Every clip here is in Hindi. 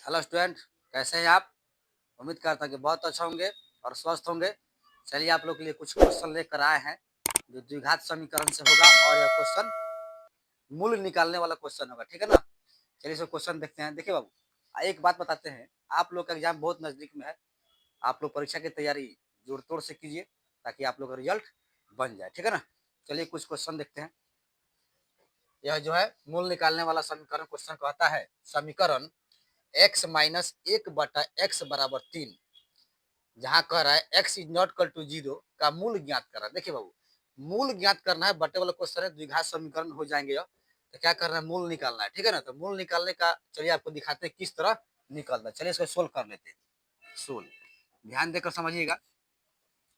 हेलो स्टूडेंट, कैसे हैं आप? उम्मीद करता हूँ कि बहुत अच्छा होंगे और स्वस्थ होंगे। चलिए आप लोग के लिए कुछ क्वेश्चन लेकर आए हैं जो द्विघात समीकरण से होगा और यह क्वेश्चन मूल निकालने वाला क्वेश्चन होगा, ठीक है ना। चलिए इसको क्वेश्चन देखते हैं। देखिए बाबू, एक बात बताते हैं, आप लोग का एग्जाम बहुत नजदीक में है। आप लोग परीक्षा की तैयारी जोड़ तोड़ से कीजिए ताकि आप लोग का रिजल्ट बन जाए, ठीक है ना। चलिए कुछ क्वेश्चन देखते हैं। यह जो है मूल निकालने वाला समीकरण क्वेश्चन कहता है समीकरण x माइनस एक बटा एक्स बराबर 3, जहां कह रहा है x is not equal to 0 का मूल ज्ञात करना है। देखिए बाबू, मूल ज्ञात करना है, बटे वाला क्वेश्चन है, द्विघात समीकरण हो जाएंगे यह। तो क्या करना है, मूल निकालना है, ठीक है ना। तो मूल निकालने का चलिए आपको दिखाते हैं किस तरह निकलना है। चलिए इसको सोल्व कर लेते हैं। सोल्व ध्यान देकर समझिएगा,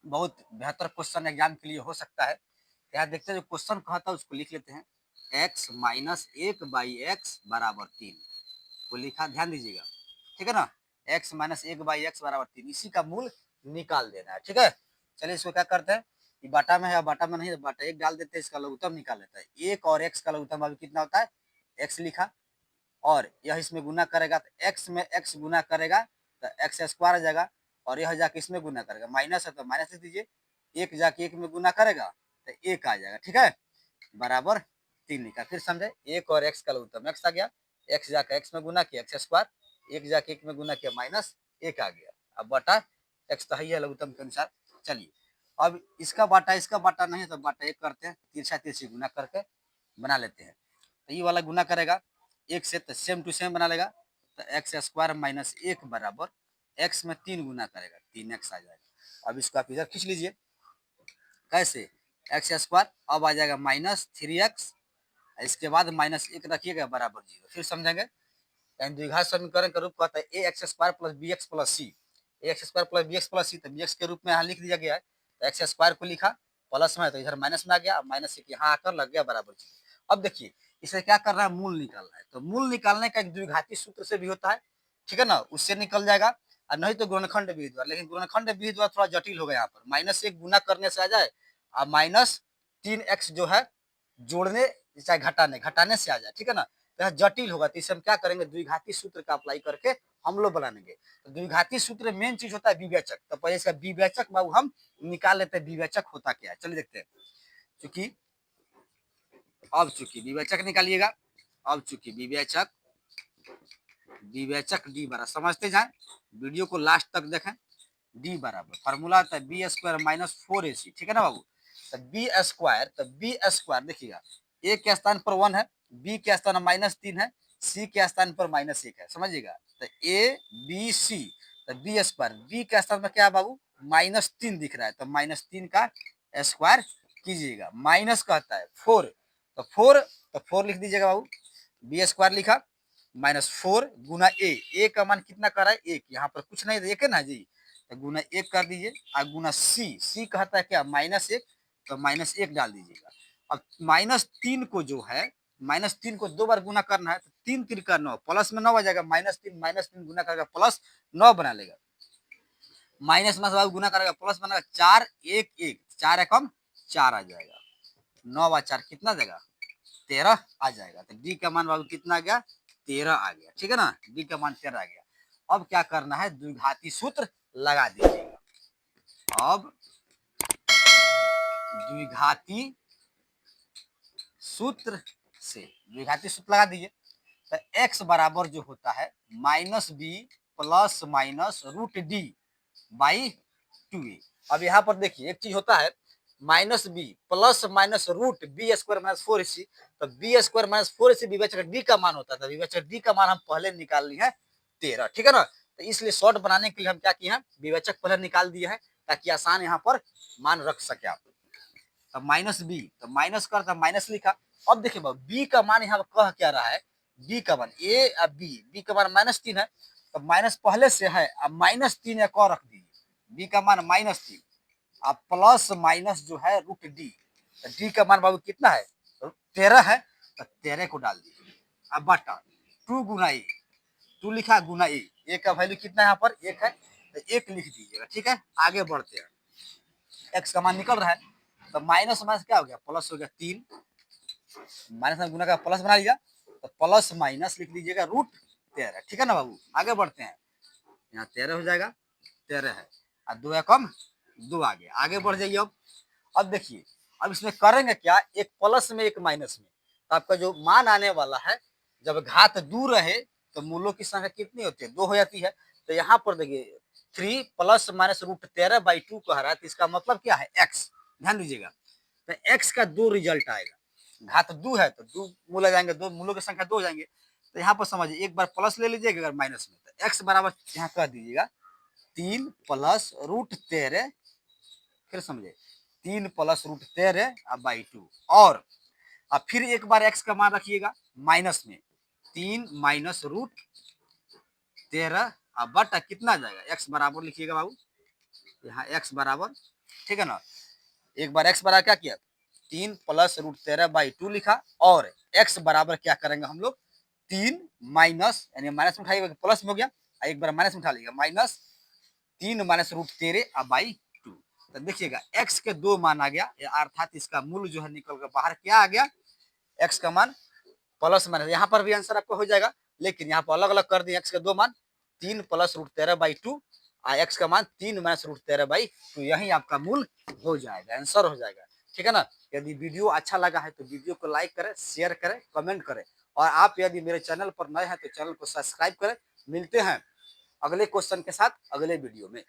बहुत बेहतर क्वेश्चन एग्जाम के लिए हो सकता है। यहाँ देखते हैं जो क्वेश्चन कहता है उसको लिख लेते हैं। x माइनस एक बाई एक्स बराबर 3 को लिखा, ध्यान दीजिएगा, ठीक है ना। x माइनस एक बाई एक्स बराबर 3, इसी का मूल निकाल देना है, ठीक है। चलिए इसको क्या करते हैं, ये बाटा में है, बाटा में नहीं, बाटा एक डाल देते हैं, इसका लघुत्तम निकाल लेता है। एक और x का लघुत्तम अभी कितना होता है, x लिखा, और यह इसमें गुना करेगा तो x में x गुना करेगा तो एक्स स्क्वायर आ जाएगा, और यह जाके इसमें गुना करेगा, माइनस है तो माइनस लिख दीजिए, एक जाके एक में गुना करेगा तो एक आ जाएगा, ठीक है, बराबर 3 लिखा। फिर समझे, एक और x का लघुत्तम x आ गया, x जाकर x में गुना किया एक्स स्क्वायर, एक जाके एक में गुना किया माइनस एक आ गया, अब बटा x तो है लघुत्तम के अनुसार। चलिए अब इसका बाटा नहीं है तो बाटा एक करते हैं, तिरछा तिरछी गुना करके बना लेते हैं। तो ये वाला गुना करेगा एक से तो सेम टू सेम बना लेगा, तो एक्स स्क्वायर माइनस एक बराबर एक्स में 3 गुना करेगा 3x आ जाएगा। अब इसको आप इधर खींच लीजिए, कैसे, एक्स स्क्वायर अब आ जाएगा माइनस 3x, इसके बाद माइनस एक रखिएगा बराबर 0। फिर समझेंगे, द्विघात समीकरण का रूप कहता है A X square plus B X plus C, A X square plus B X plus C, तो बी एक्स के रूप में यहाँ लिख दिया गया है। तो एक्स स्क्वायर को लिखा, प्लस में है तो इधर माइनस में आ गया, माइनस एक यहाँ आकर लग गया बराबर 0। अब देखिए इसे क्या करना है, मूल निकालना है। तो मूल निकालने का एक द्विघाती सूत्र से भी होता है, ठीक है ना, उससे निकल जाएगा, और नहीं तो गुणनखंड विधि द्वारा। लेकिन गुणनखंड विधि द्वारा थोड़ा जटिल होगा, यहाँ पर माइनस एक गुना करने से आ जाए और माइनस 3x जो है जोड़ने चाहे घटाने से आ जाए, ठीक है ना। तो जटिल होगा, तो इसे हम क्या करेंगे, द्विघाती सूत्र का अप्लाई करके हम लोग बनाएंगे। तो द्विघाती सूत्र मेन चीज होता है विवेचक, तो पहले इसका विवेचक बाबू हम निकाल लेते हैं, विवेचक होता क्या है, चलिए देखते हैं। चूंकि विवेचक निकालिएगा, अब चूंकि विवेचक डी बराबर, समझते जाए, वीडियो को लास्ट तक देखें। डी बराबर फॉर्मूला होता है बी स्क्वायर माइनस 4ac, ठीक है ना बाबू। तो बी स्क्वायर देखिएगा, ए के स्थान पर 1 है, बी के स्थान पर -3 है, सी के स्थान पर -1 है, समझिएगा। तो ए बी सी, तो बी स्क्वायर, बी के स्थान पर क्या है बाबू, -3 दिख रहा है, तो -3 का स्क्वायर कीजिएगा, माइनस कहता है 4, तो 4 लिख दीजिएगा बाबू, बी स्क्वायर लिखा, -4 गुना ए का मान कितना कर रहा है, एक, यहाँ पर कुछ नहीं, एक है ना जी, तो गुना एक कर दीजिए, और गुना सी कहता है क्या, -1, तो -1 डाल दीजिएगा। अब -3 को जो है, -3 को 2 बार गुना करना है, तो 3 3 का 9, प्लस में 9 आ जाएगा, -3 गुना करेगा प्लस 9 बना लेगा, माइनस में सब गुना करेगा प्लस बनेगा 4 1 1, 4 एकम 4 आ जाएगा, 9 व 4 कितना देगा, 13 आ जाएगा। तो डी का मान बाबू कितना आ गया, 13 आ गया, ठीक है ना, डी का मान 13 आ गया। अब क्या करना है, द्विघाती सूत्र लगा दीजिएगा। अब द्विघाती सूत्र से द्विघाती सूत्र लगा दीजिए, तो x बराबर जो होता है -b plus minus root D by 2a। अब यहाँ पर देखिए एक चीज होता है, -b plus minus root B square minus 4ac, तो बी स्क्वायर माइनस 4ac विवेचक डी का मान होता था, विवेचक डी का मान हम पहले निकाल लिए हैं 13, ठीक है ना। तो इसलिए शॉर्ट बनाने के लिए हम क्या किए हैं, विवेचक पहले निकाल दिए हैं ताकि आसान यहाँ पर मान रख सके आप। तो -b, तो माइनस कर माइनस लिखा। अब देखिए बी का मान यहाँ पर कह क्या रहा है, बी का मान ए और बी का मान -3 है, तो माइनस पहले से है, अब -3 एक और रख दीजिए, बी का मान -3, अब प्लस माइनस जो है रूट डी, तो डी का मान बाबू कितना है, 13 है, तो 13 को डाल दीजिए, अब बटा 2 गुना ए, 2 लिखा गुना ए का वैल्यू कितना है यहाँ पर 1 है, तो 1 लिख दीजिएगा, ठीक है। आगे बढ़ते हैं, एक्स का मान निकल रहा है, तो माइनस माइनस क्या हो गया, प्लस हो गया 3, माइनस में गुना का प्लस बना लिया, तो प्लस माइनस लिख लीजिएगा रूट 13। ठीक है ना बाबू, आगे बढ़ते हैं। यहाँ 13 हो जाएगा, 13 है और 2 एकम 2 आ गया। आगे बढ़ जाइए। अब देखिए, अब इसमें करेंगे क्या, एक प्लस में एक माइनस में, तो आपका जो मान आने वाला है, जब घात दूर रहे तो मूलों की संख्या कितनी होती है, 2 हो जाती है। तो यहाँ पर देखिए 3 प्लस माइनस रूट 13/2 कह रहा है, तो इसका मतलब क्या है, एक्स। ध्यान दीजिएगा, तो एक्स का 2 रिजल्ट आएगा। घात 2 है तो 2 मूल आ जाएंगे, 2 मूलों की संख्या 2 हो जाएंगे। तो यहाँ पर समझिए, एक बार प्लस ले लीजिएगा, अगर माइनस में, तो एक्स बराबर यहाँ कह दीजिएगा 3 प्लस रूट 13, फिर समझे 3 प्लस रूट 13/2, और अब फिर एक बार एक्स का मान रखिएगा माइनस में, 3 माइनस रूट 13 अब बटा कितना जाएगा, एक्स बराबर लिखिएगा बाबू, यहाँ एक्स बराबर, ठीक है ना। एक बार एक्स बराबर क्या किया, 3 प्लस रूट 13/2 लिखा, और एक्स बराबर क्या करेंगे हम लोग, 3 माइनस, यानी माइनस में उठाइएगा प्लस में हो गया, एक बार माइनस में उठा लीजिएगा, माइनस 3 माइनस रूट 13/2। तो देखिएगा एक्स के 2 मान आ गया, अर्थात इसका मूल जो है निकल कर बाहर क्या आ गया, एक्स का मान प्लस माइनस। यहाँ पर भी आंसर आपका हो जाएगा, लेकिन यहाँ पर अलग अलग कर दिए, एक्स के 2 मान 3 प्लस रूट 13/2 और एक्स का मान 3 माइनस रूट 13/2, यही आपका मूल हो जाएगा, आंसर हो जाएगा। ठीक है ना। यदि वीडियो अच्छा लगा है तो वीडियो को लाइक करें, शेयर करें, कमेंट करें, और आप यदि मेरे चैनल पर नए हैं तो चैनल को सब्सक्राइब करें। मिलते हैं अगले क्वेश्चन के साथ अगले वीडियो में।